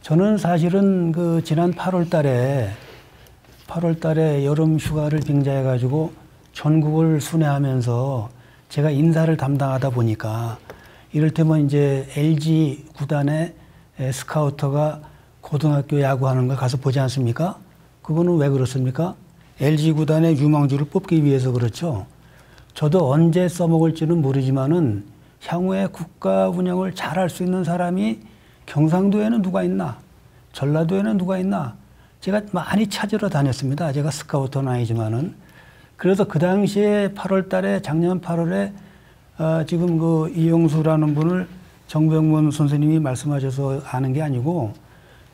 저는 사실은 그 지난 8월 달에 여름 휴가를 빙자해 가지고 전국을 순회하면서 제가 인사를 담당하다 보니까 이를테면 이제 LG 구단의 스카우터가 고등학교 야구하는 걸 가서 보지 않습니까? 그거는 왜 그렇습니까? LG 구단의 유망주를 뽑기 위해서 그렇죠. 저도 언제 써먹을지는 모르지만은 향후에 국가 운영을 잘할 수 있는 사람이 경상도에는 누가 있나? 전라도에는 누가 있나? 제가 많이 찾으러 다녔습니다. 제가 스카우터는 아니지만은. 그래서 그 당시에 8월 달에, 작년 8월에, 지금 그 이용수라는 분을 정병문 선생님이 말씀하셔서 아는 게 아니고,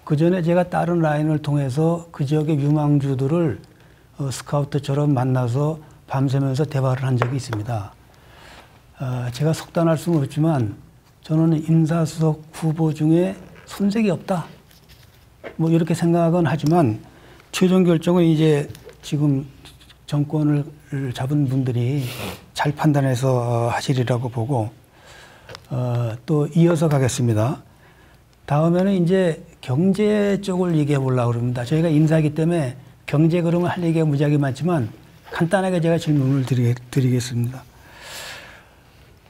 그 전에 제가 다른 라인을 통해서 그 지역의 유망주들을 스카우터처럼 만나서 밤새면서 대화를 한 적이 있습니다. 제가 속단할 수는 없지만 저는 인사수석 후보 중에 손색이 없다. 뭐 이렇게 생각은 하지만 최종 결정은 이제 지금 정권을 잡은 분들이 잘 판단해서 하시리라고 보고 또 이어서 가겠습니다. 다음에는 이제 경제 쪽을 얘기해 보려고 합니다. 저희가 인사이기 때문에 경제 그러면 할 얘기가 무지하게 많지만 간단하게 제가 질문을 드리겠습니다.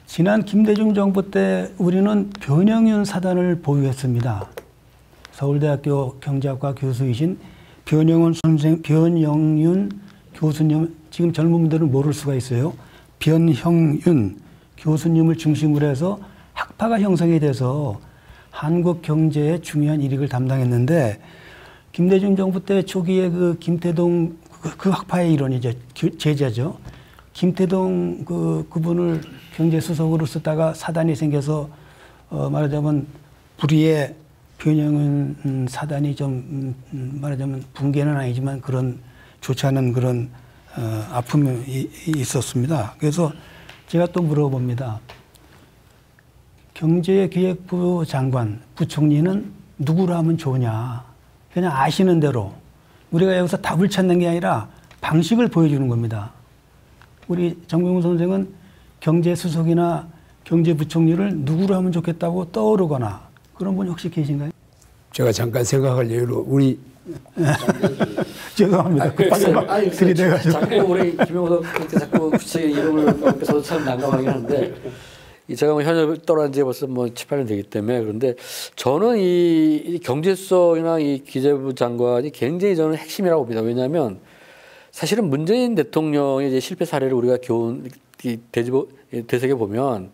지난 김대중 정부 때 우리는 변영윤 사단을 보유했습니다. 서울대학교 경제학과 교수이신 변영윤 교수님, 지금 젊은 분들은 모를 수가 있어요. 변형윤 교수님을 중심으로 해서 학파가 형성이 돼서 한국 경제에 중요한 이익을 담당했는데, 김대중 정부 때 초기에 그 김태동 그 학파의 일원이죠. 제자죠. 김태동 그분을 경제수석으로 쓰다가 사단이 생겨서 말하자면 불의의 변형은 사단이 좀 말하자면 붕괴는 아니지만 그런 좋지 않은 그런 아픔이 있었습니다. 그래서 제가 또 물어봅니다. 경제기획부 장관, 부총리는 누구로 하면 좋으냐. 그냥 아시는 대로 우리가 여기서 답을 찾는 게 아니라 방식을 보여주는 겁니다. 우리 정병훈 선생은 경제수석이나 경제부총리를 누구로 하면 좋겠다고 떠오르거나 그런 분이 혹시 계신가요? 제가 잠깐 생각할 여유로 우리 죄송합니다. 들이대가지고. 자꾸 우리 김용석 그렇게 자꾸 구체적인 이름을 저도 참 난감하긴 한데 제가 뭐 현역 떠난 지 벌써 뭐 7, 8년 되기 때문에 그런데 저는 이 경제수석이나 이 기재부 장관이 굉장히 저는 핵심이라고 봅니다. 왜냐하면 사실은 문재인 대통령의 이제 실패 사례를 우리가 되새겨 보면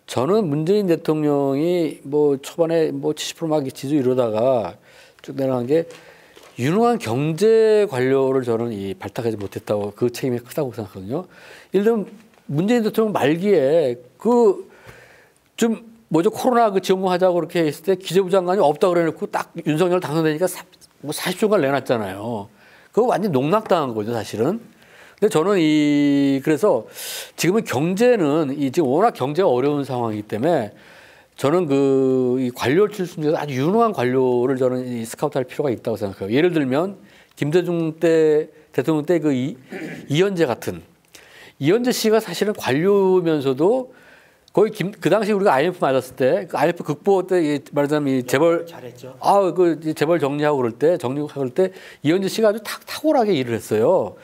저는 문재인 대통령이 뭐 초반에 뭐 70% 막 지지율 이러다가 쭉 내려간 게 유능한 경제 관료를 저는 발탁하지 못했다고 그 책임이 크다고 생각하거든요. 예를 들면 문재인 대통령 말기에 코로나 지원금 하자고 그렇게 했을 때 기재부 장관이 없다 그래놓고 딱 윤석열 당선되니까 40조가 내놨잖아요. 그거 완전 농락당한 거죠, 사실은. 근데 저는 그래서 지금은 경제는 지금 워낙 경제가 어려운 상황이기 때문에 저는 이 관료 출신 중에서 아주 유능한 관료를 저는 스카우트 할 필요가 있다고 생각해요. 예를 들면 김대중 때 대통령 때 이현재 씨가 사실은 관료면서도 거의 그 당시 우리가 IMF 맞았을 때 그 IMF 극복 때 말하자면 재벌 잘했죠. 재벌 정리하고 그럴 때 이현재 씨가 아주 탁월하게 일을 했어요.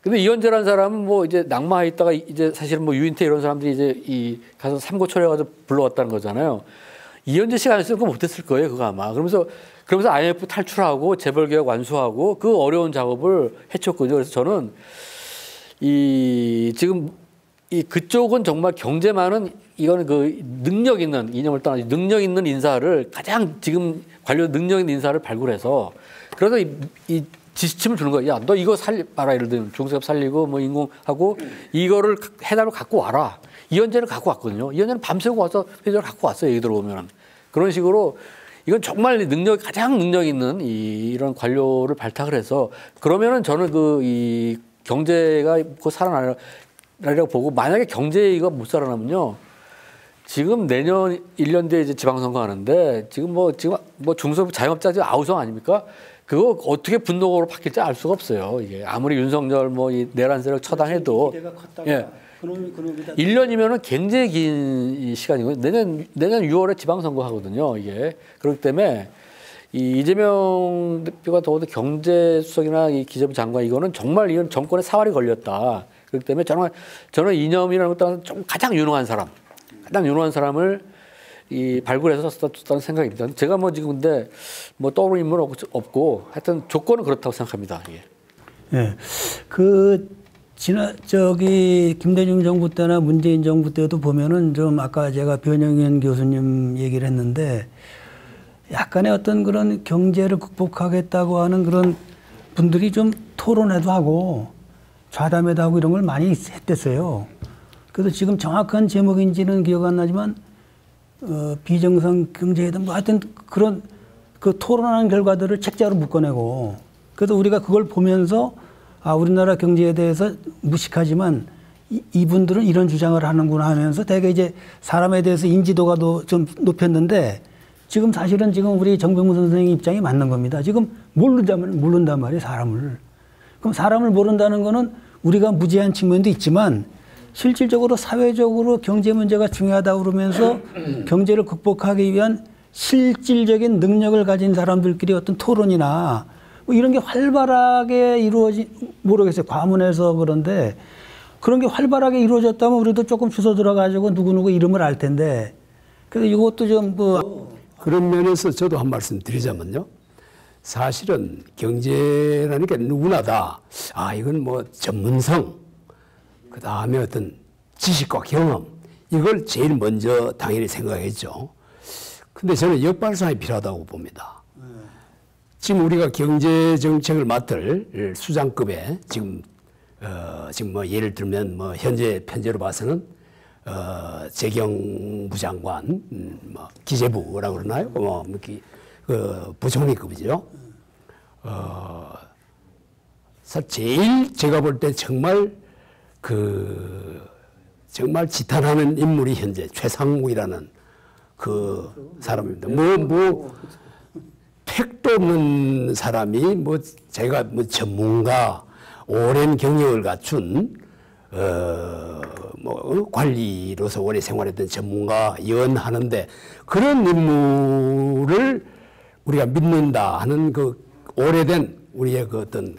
근데 이현재라는 사람은 뭐 이제 낙마해 있다가 이제 사실은 뭐 유인태 이런 사람들이 이제 가서 삼고초려 가지고 불러왔다는 거잖아요. 이현재 씨가 안 했으면 그거 못했을 거예요, 그거 아마. 그러면서 IMF 탈출하고 재벌 개혁 완수하고 그 어려운 작업을 해쳤거든요. 그래서 저는 지금 그쪽은 정말 경제만은 이거는 능력 있는 이념을 떠나서 능력 있는 인사를 가장 지금 관료 능력 있는 인사를 발굴해서 그래서 이 지침을 주는 거야. 야, 너 이거 살려봐라. 예를 들면 중소기업 살리고 뭐 인공하고 이거를 해답을 갖고 와라. 이현재는 갖고 왔거든요. 이현재는 밤새고 와서 회의를 갖고 왔어요. 얘기 들어보면. 그런 식으로 이건 정말 가장 능력 있는 이런 관료를 발탁을 해서 그러면은 저는 이 경제가 살아나리라고 보고 만약에 경제가 못 살아나면요. 지금 내년 1년 뒤에 이제 지방선거 하는데 지금 중소기업 자영업자 아우성 아닙니까? 그거 어떻게 분노로 바뀔지 알 수가 없어요. 이게 아무리 윤석열 이 내란 세력 처당해도 예. 1년이면은 굉장히 긴 시간이고 내년 6월에 지방선거 하거든요. 이게 그렇기 때문에 이 이재명 대표가 더워도 경제수석이나 이 기재부 장관 이거는 정말 이건 정권의 사활이 걸렸다. 그렇기 때문에 저는 이념이라는 것도 좀 가장 유능한 사람을 이 발굴해서 썼다는 생각입니다. 제가 뭐 지금 근데 뭐 떠오르는 인물은 없고 하여튼 조건은 그렇다고 생각합니다. 예. 예. 김대중 정부 때나 문재인 정부 때도 보면은 좀 아까 제가 변영현 교수님 얘기를 했는데 약간의 어떤 그런 경제를 극복하겠다고 하는 그런 분들이 좀 토론회도 하고 좌담회도 하고 이런 걸 많이 했댔어요. 그래서 지금 정확한 제목인지는 기억 안 나지만 비정상 경제회담 뭐 하여튼 그런 그 토론하는 결과들을 책자로 묶어내고 그래서 우리가 그걸 보면서 우리나라 경제에 대해서 무식하지만 이분들은 이런 주장을 하는구나 하면서 되게 이제 사람에 대해서 인지도가 좀 높였는데 지금 사실은 지금 우리 정병문 선생님 입장이 맞는 겁니다. 지금 모른단 말이에요, 사람을. 그럼 사람을 모른다는 거는 우리가 무지한 측면도 있지만 실질적으로 사회적으로 경제 문제가 중요하다고 그러면서 경제를 극복하기 위한 실질적인 능력을 가진 사람들끼리 어떤 토론이나 뭐 이런 게 활발하게 모르겠어요. 과문해서 그런데 그런 게 활발하게 이루어졌다면 우리도 조금 주워 들어가지고 누구누구 이름을 알 텐데 그래서 이것도 좀 그런 면에서 저도 한 말씀 드리자면요. 사실은 경제라는 게 누구나 다, 이건 뭐 전문성, 그 다음에 어떤 지식과 경험, 이걸 제일 먼저 당연히 생각했죠. 근데 저는 역발상이 필요하다고 봅니다. 지금 우리가 경제 정책을 맡을 수장급에 지금 뭐 예를 들면 뭐 현재 편제로 봐서는 재경부 장관, 뭐 기재부라고 그러나요? 그 부총리급이죠. 제일 제가 볼 때 정말 정말 지탄하는 인물이 현재 최상욱이라는 그 사람입니다. 택도 없는 사람이 제가 전문가, 오랜 경력을 갖춘 관리로서 오래 생활했던 전문가 연하는데 그런 인물을 우리가 믿는다 하는 그 오래된 우리의 그 어떤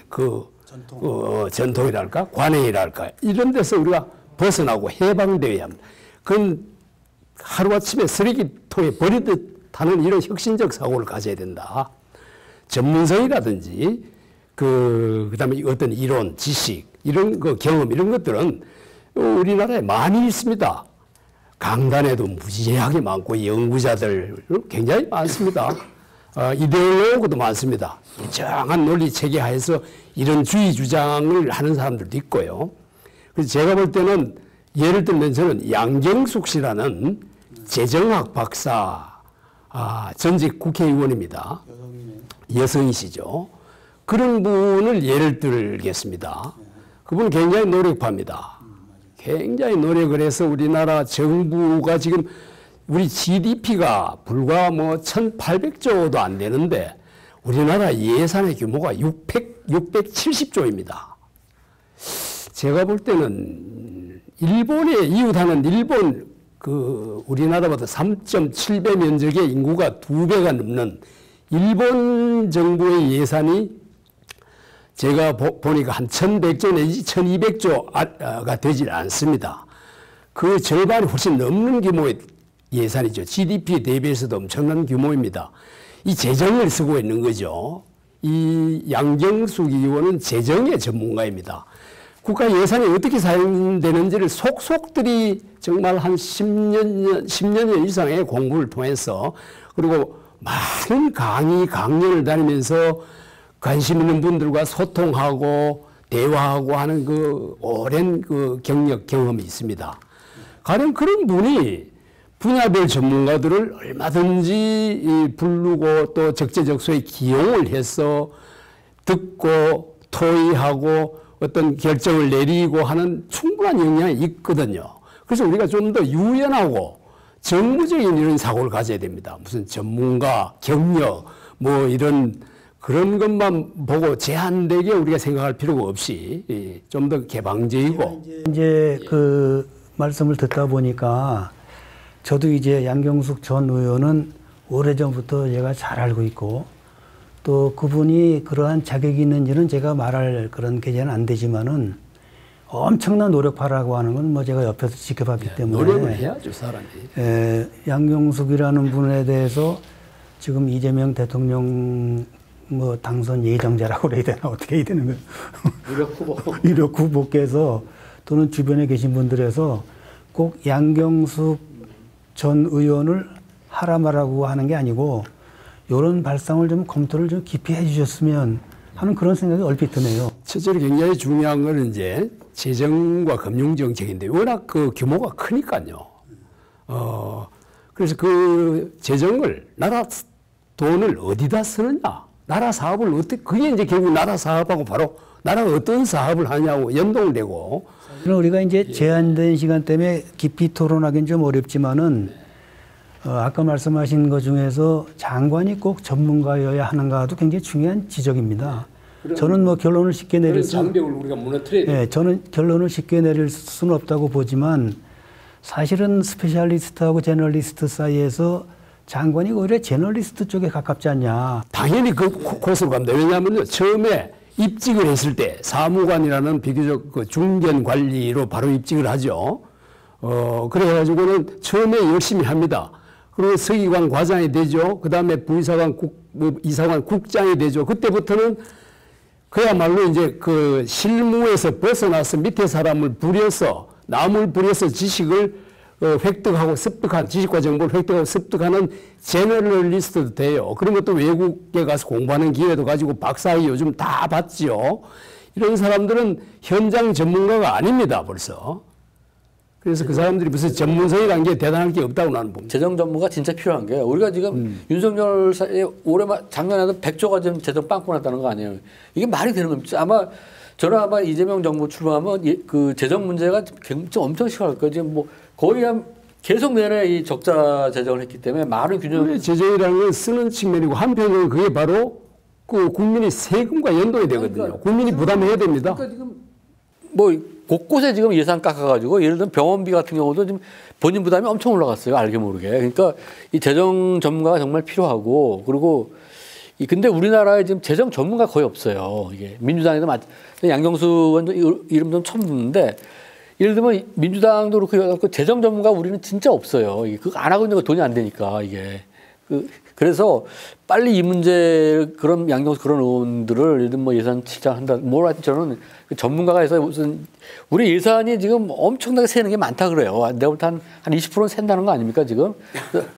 전통이랄까 관행이랄까 이런 데서 우리가 벗어나고 해방되어야 합니다. 그건 하루아침에 쓰레기통에 버리듯 하는 이런 혁신적 사고를 가져야 된다. 전문성이라든지 그다음에 어떤 이론, 지식 이런 그 경험 이런 것들은 우리나라에 많이 있습니다. 강단에도 무지하게 많고 연구자들 굉장히 많습니다. 이데올로그도 많습니다. 일정한 논리 체계 하에서 이런 주의 주장을 하는 사람들도 있고요. 그래서 제가 볼 때는 예를 들면 저는 양경숙 씨라는 재정학 박사, 전직 국회의원입니다. 여성이시죠. 그런 분을 예를 들겠습니다. 그분은 굉장히 노력파입니다. 굉장히 노력을 해서 우리나라 정부가 지금 우리 GDP가 불과 1,800조도 안 되는데 우리나라 예산의 규모가 670조입니다. 제가 볼 때는 일본에 이웃하는 일본 우리나라보다 3.7배 면적의 인구가 2배가 넘는 일본 정부의 예산이 제가 보니까 한 1,100조 내지 1,200조가 되질 않습니다. 그 절반이 훨씬 넘는 규모의 예산이죠. GDP 대비해서도 엄청난 규모입니다. 이 재정을 쓰고 있는 거죠. 이 양경숙 의원은 재정의 전문가입니다. 국가 예산이 어떻게 사용되는지를 속속들이 정말 한 10년 이상의 공부를 통해서 그리고 많은 강연을 다니면서 관심 있는 분들과 소통하고 대화하고 하는 그 오랜 경험이 있습니다. 가령 그런 분이 분야별 전문가들을 얼마든지 부르고 또 적재적소에 기용을 해서 듣고 토의하고 어떤 결정을 내리고 하는 충분한 역량이 있거든요. 그래서 우리가 좀 더 유연하고 정무적인 이런 사고를 가져야 됩니다. 무슨 전문가, 경력, 이런 그런 것만 보고 제한되게 우리가 생각할 필요가 없이 좀 더 개방적이고. 이제 그 말씀을 듣다 보니까 저도 이제 양경숙 전 의원은 오래전부터 제가 잘 알고 있고 또 그분이 그러한 자격이 있는지는 제가 말할 그런 계제는 안 되지만은 엄청난 노력파라고 하는 건 뭐 제가 옆에서 지켜봤기 때문에 노력을 해야죠, 사람이. 양경숙이라는 분에 대해서 지금 이재명 대통령 뭐 당선 예정자라고 그래야 되나 어떻게 해야 되는 거예요? 유력 후보. 유력 후보께서 또는 주변에 계신 분들에서 꼭 양경숙 전 의원을 하라마라고 하는 게 아니고 이런 발상을 좀 검토를 좀 깊이 해주셨으면 하는 그런 생각이 얼핏 드네요. 첫째로 굉장히 중요한 건 이제 재정과 금융정책인데 워낙 그 규모가 크니까요. 그래서 그 재정을 나라 돈을 어디다 쓰느냐, 나라 사업을 어떻게 그게 이제 결국 나라 사업하고 바로 나라가 어떤 사업을 하냐고 연동되고. 우리가 이제 제한된 시간 때문에 깊이 토론하기는 좀 어렵지만은 아까 말씀하신 것 중에서 장관이 꼭 전문가여야 하는가도 굉장히 중요한 지적입니다. 저는 뭐 결론을 쉽게 내릴 수 장벽을 우리가 무너뜨려야 돼요. 네, 저는 결론을 쉽게 내릴 수는 없다고 보지만 사실은 스페셜리스트하고 제너리스트 사이에서 장관이 오히려 제너리스트 쪽에 가깝지 않냐. 당연히 그 코스로 갑니다. 왜냐하면 처음에 입직을 했을 때 사무관이라는 비교적 그 중견 관리로 바로 입직을 하죠. 그래가지고는 처음에 열심히 합니다. 그리고 서기관 과장이 되죠. 그 다음에 부이사관 이사관 국장이 되죠. 그때부터는 그야말로 이제 그 실무에서 벗어나서 밑에 사람을 부려서 남을 부려서 지식을 획득하고 습득한 지식과 정보를 획득하고 습득하는 제너럴리스트도 돼요. 그런 것도 외국에 가서 공부하는 기회도 가지고 박사학위 요즘 다 받지요. 이런 사람들은 현장 전문가가 아닙니다, 벌써. 그래서 그 사람들이 무슨 전문성이라는 게 대단할 게 없다고 나는 봅니다. 재정 전문가 진짜 필요한 게 우리가 지금 윤석열 사이에 작년에도 100조가 지금 재정 빵꾸 났다는 거 아니에요. 이게 말이 되는 겁니까? 저는 이재명 정부 출범하면 그 재정 문제가 굉장히 엄청 심할 거예요. 지금 뭐 거의 계속 내내 이 적자 재정을 했기 때문에 많은 균형. 재정이라는 건 쓰는 측면이고 한편으로는 그게 바로 그 국민의 세금과 연동이 되거든요. 그러니까, 국민이 부담해야 됩니다. 그러니까 지금 뭐 곳곳에 지금 예산 깎아가지고 예를 들면 병원비 같은 경우도 지금 본인 부담이 엄청 올라갔어요. 알게 모르게. 그러니까 이 재정 전문가가 정말 필요하고 그리고 근데 우리나라에 지금 재정 전문가 거의 없어요. 이게 민주당에도 양경수 의원 이름 좀 처음 듣는데 예를 들면 민주당도 그렇고 재정 전문가 우리는 진짜 없어요. 이게 그거 안 하고 있는 거 돈이 안 되니까 이게. 그래서 빨리 이 문제 그런 양경수 그런 의원들을 예를 들면 뭐 예산실장 한다. 뭘 하여튼 저는 전문가가 해서 무슨 우리 예산이 지금 엄청나게 새는 게 많다 그래요. 내가 볼 때 한 20%는 샌다는 거 아닙니까 지금?